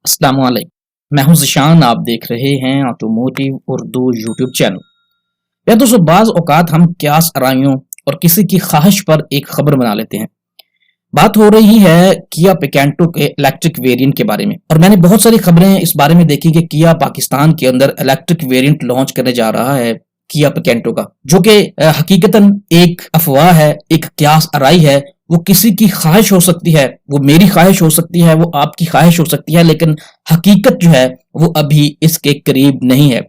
अस्सलाम वालेकुम। मैं हूं ज़िशान, आप देख रहे हैं ऑटोमोटिव उर्दू यूट्यूब चैनल। या दोस्तों, बाज औकात हम क्यास आराइयों और किसी की ख्वाहिश पर एक खबर बना लेते हैं। बात हो रही है किया पिकेंटो के इलेक्ट्रिक वेरिएंट के बारे में, और मैंने बहुत सारी खबरें इस बारे में देखी कि किया पाकिस्तान के अंदर इलेक्ट्रिक वेरिएंट लॉन्च करने जा रहा है किया पिकेंटो का, जो कि हकीकतन एक अफवाह है, एक क्यास आराई है। वो किसी की ख्वाहिश हो सकती है, वो मेरी ख्वाहिश हो सकती है, वो आपकी ख्वाहिश हो सकती है, लेकिन हकीकत जो है वो अभी इसके करीब नहीं है।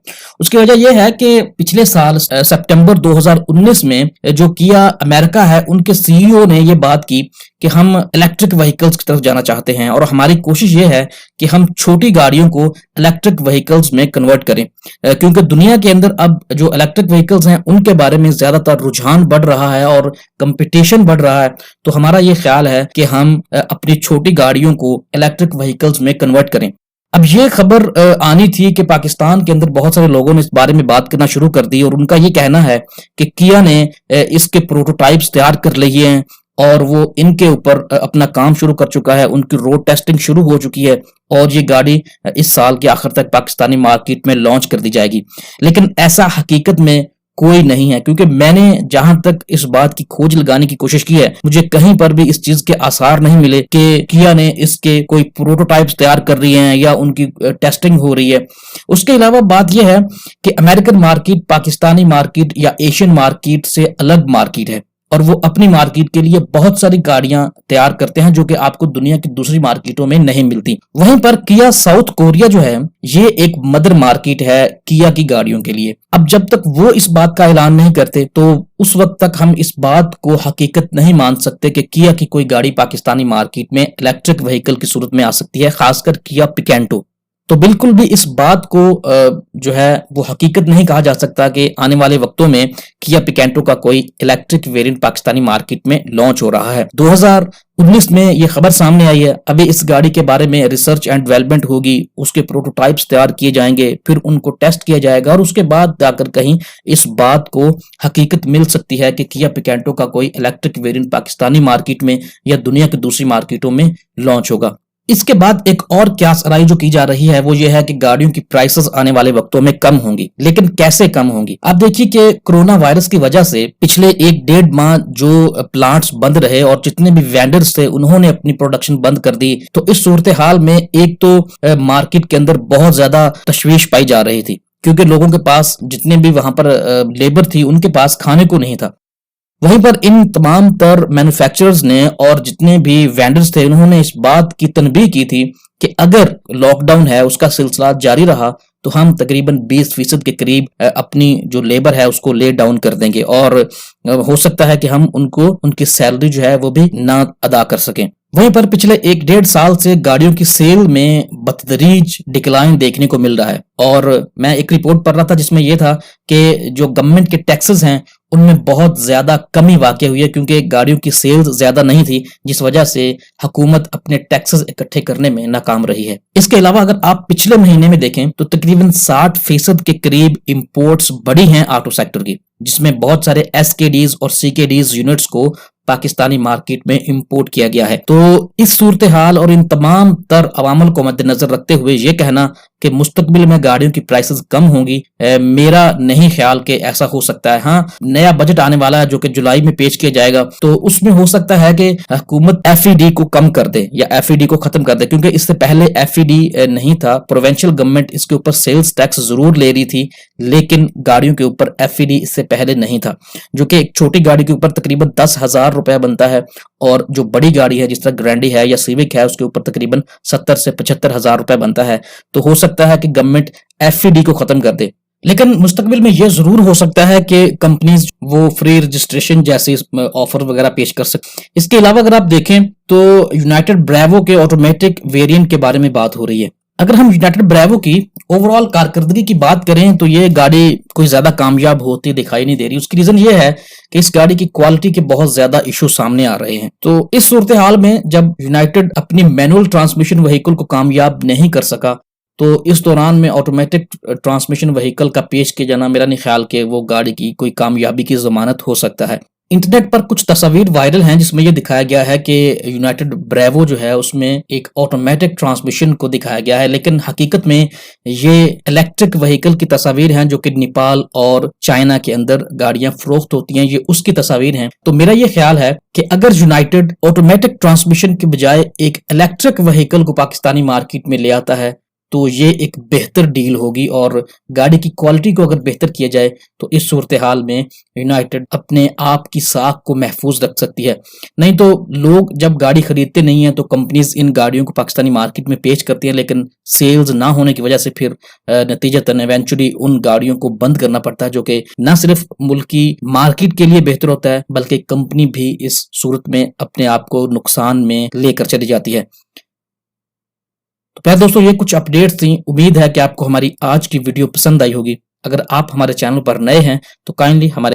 उसकी वजह यह है कि पिछले साल सितंबर 2019 में जो किया अमेरिका है, उनके सीईओ ने ये बात की कि हम इलेक्ट्रिक व्हीकल्स की तरफ जाना चाहते हैं और हमारी कोशिश ये है कि हम छोटी गाड़ियों को इलेक्ट्रिक व्हीकल्स में कन्वर्ट करें, क्योंकि दुनिया के अंदर अब जो इलेक्ट्रिक व्हीकल्स हैं उनके बारे में ज्यादातर रुझान बढ़ रहा है और कंपटीशन बढ़ रहा है। तो हमारा ये ख्याल है कि हम अपनी छोटी गाड़ियों को इलेक्ट्रिक व्हीकल्स में कन्वर्ट करें। अब ये खबर आनी थी कि पाकिस्तान के अंदर बहुत सारे लोगों ने इस बारे में बात करना शुरू कर दी और उनका ये कहना है कि किया ने इसके प्रोटोटाइप्स तैयार कर लिए हैं और वो इनके ऊपर अपना काम शुरू कर चुका है, उनकी रोड टेस्टिंग शुरू हो चुकी है और ये गाड़ी इस साल के आखिर तक पाकिस्तानी मार्केट में लॉन्च कर दी जाएगी। लेकिन ऐसा हकीकत में कोई नहीं है, क्योंकि मैंने जहां तक इस बात की खोज लगाने की कोशिश की है, मुझे कहीं पर भी इस चीज के आसार नहीं मिले कि किया ने इसके कोई प्रोटोटाइप्स तैयार कर रही हैं या उनकी टेस्टिंग हो रही है। उसके अलावा बात यह है कि अमेरिकन मार्केट पाकिस्तानी मार्केट या एशियन मार्केट से अलग मार्केट है और वो अपनी मार्केट के लिए बहुत सारी गाड़ियां तैयार करते हैं जो कि आपको दुनिया की दूसरी मार्केटों में नहीं मिलती। वहीं पर किया साउथ कोरिया जो है, ये एक मदर मार्केट है किया की गाड़ियों के लिए। अब जब तक वो इस बात का ऐलान नहीं करते तो उस वक्त तक हम इस बात को हकीकत नहीं मान सकते कि किया की कोई गाड़ी पाकिस्तानी मार्केट में इलेक्ट्रिक व्हीकल की सूरत में आ सकती है, खासकर किया पिकेंटो। तो बिल्कुल भी इस बात को जो है वो हकीकत नहीं कहा जा सकता कि आने वाले वक्तों में किया पिकेंटो का कोई इलेक्ट्रिक वेरिएंट पाकिस्तानी मार्केट में लॉन्च हो रहा है। 2019 में ये खबर सामने आई है। अभी इस गाड़ी के बारे में रिसर्च एंड डेवलपमेंट होगी, उसके प्रोटोटाइप्स तैयार किए जाएंगे, फिर उनको टेस्ट किया जाएगा और उसके बाद जाकर कहीं इस बात को हकीकत मिल सकती है कि किया पिकेंटो का कोई इलेक्ट्रिक वेरिएंट पाकिस्तानी मार्केट में या दुनिया की दूसरी मार्केटों में लॉन्च होगा। इसके बाद एक और क्यास आराई जो की जा रही है वो ये है कि गाड़ियों की प्राइसेस आने वाले वक्तों में कम होंगी। लेकिन कैसे कम होंगी? आप देखिए कि कोरोना वायरस की वजह से पिछले 1-1.5 माह जो प्लांट्स बंद रहे और जितने भी वेंडर्स थे उन्होंने अपनी प्रोडक्शन बंद कर दी। तो इस सूरत हाल में एक तो मार्केट के अंदर बहुत ज्यादा तशवीश पाई जा रही थी, क्योंकि लोगों के पास जितने भी वहां पर लेबर थी उनके पास खाने को नहीं था। वहीं पर इन तमाम तर मैन्युफैक्चरर्स ने और जितने भी वेंडर्स थे उन्होंने इस बात की तनबीह की थी कि अगर लॉकडाउन है उसका सिलसिला जारी रहा तो हम तकरीबन 20% के करीब अपनी जो लेबर है उसको ले डाउन कर देंगे और हो सकता है कि हम उनको उनकी सैलरी जो है वो भी ना अदा कर सकें। वहीं पर पिछले 1-1.5 साल से गाड़ियों की सेल में बतदरीज डिक्लाइन देखने को मिल रहा है और मैं एक रिपोर्ट पढ़ रहा था जिसमें यह था कि जो गवर्नमेंट के टैक्सेस हैं उनमें बहुत ज्यादा कमी वाक़ई हुई है, क्योंकि गाड़ियों की सेल्स ज्यादा नहीं थी, जिस वजह से हुकूमत अपने टैक्सेस इकट्ठे करने में नाकाम रही है। इसके अलावा अगर आप पिछले महीने में देखें तो तकरीबन 60% के करीब इंपोर्ट्स बढ़ी हैं ऑटो सेक्टर की, जिसमें बहुत सारे एसकेडीज और सीकेडीज यूनिट्स को पाकिस्तानी मार्केट में इंपोर्ट किया गया है। तो इस सूरत हाल और इन तमाम तर अवामल को मद्देनजर रखते हुए ये कहना कि मुस्तकबिल में गाड़ियों की प्राइसेस कम होंगी, मेरा नहीं ख्याल कि ऐसा हो सकता है। हाँ, नया बजट आने वाला है जो कि जुलाई में पेश किया जाएगा, तो उसमें हो सकता है कि हुकूमत एफईडी को कम कर दे या एफईडी को खत्म कर दे, क्योंकि इससे पहले एफईडी नहीं था। प्रोविंशियल गवर्नमेंट इसके ऊपर सेल्स टैक्स जरूर ले रही थी, लेकिन गाड़ियों के ऊपर एफईडी इससे पहले नहीं था, जो कि एक छोटी गाड़ी के ऊपर तकरीबन 10,000 रुपया बनता है और जो बड़ी गाड़ी है जिस तरह ग्रैंडी है या सिविक है उसके ऊपर तकरीबन 70 से 75,000 रुपया बनता है। तो हो सकता है कि गवर्नमेंट एफईडी को खत्म कर दे, लेकिन मुस्तकबिल में यह जरूर हो सकता है कि कंपनीज वो फ्री रजिस्ट्रेशन जैसे ऑफर वगैरह पेश कर सकते। इसके अलावा अगर आप देखें तो यूनाइटेड ब्रेवो के ऑटोमेटिक वेरिएंट के बारे में बात हो रही है। अगर हम यूनाइटेड ब्रेवो की ओवरऑल कारकर्दगी की बात करें तो ये गाड़ी कोई ज्यादा कामयाब होती दिखाई नहीं दे रही। उसकी रीजन ये है कि इस गाड़ी की क्वालिटी के बहुत ज्यादा इशू सामने आ रहे हैं। तो इस सूरत हाल में जब यूनाइटेड अपनी मैनुअल ट्रांसमिशन व्हीकल को कामयाब नहीं कर सका तो इस दौरान में ऑटोमेटिक ट्रांसमिशन व्हीकल का पेश किया जाना मेरा नहीं ख्याल कि वो गाड़ी की कोई कामयाबी की जमानत हो सकता है। इंटरनेट पर कुछ तस्वीर वायरल हैं जिसमें ये दिखाया गया है कि यूनाइटेड ब्रेवो जो है उसमें एक ऑटोमेटिक ट्रांसमिशन को दिखाया गया है, लेकिन हकीकत में ये इलेक्ट्रिक व्हीकल की तस्वीर हैं जो कि नेपाल और चाइना के अंदर गाड़ियां फरोख्त होती हैं, ये उसकी तस्वीर हैं। तो मेरा ये ख्याल है कि अगर यूनाइटेड ऑटोमेटिक ट्रांसमिशन के बजाय एक इलेक्ट्रिक व्हीकल को पाकिस्तानी मार्केट में ले आता है तो ये एक बेहतर डील होगी, और गाड़ी की क्वालिटी को अगर बेहतर किया जाए तो इस सूरत हाल में यूनाइटेड अपने आप की साख को महफूज रख सकती है। नहीं तो लोग जब गाड़ी खरीदते नहीं हैं तो कंपनीज इन गाड़ियों को पाकिस्तानी मार्केट में पेश करती हैं, लेकिन सेल्स ना होने की वजह से फिर नतीजतन इवेंचुअली उन गाड़ियों को बंद करना पड़ता है, जो कि न सिर्फ मुल्क की मार्केट के लिए बेहतर होता है बल्कि कंपनी भी इस सूरत में अपने आप को नुकसान में लेकर चली जाती है। तो प्यारे दोस्तों, ये कुछ अपडेट्स थी। उम्मीद है कि आपको हमारी आज की वीडियो पसंद आई होगी। अगर आप हमारे चैनल पर नए हैं तो काइंडली हमारे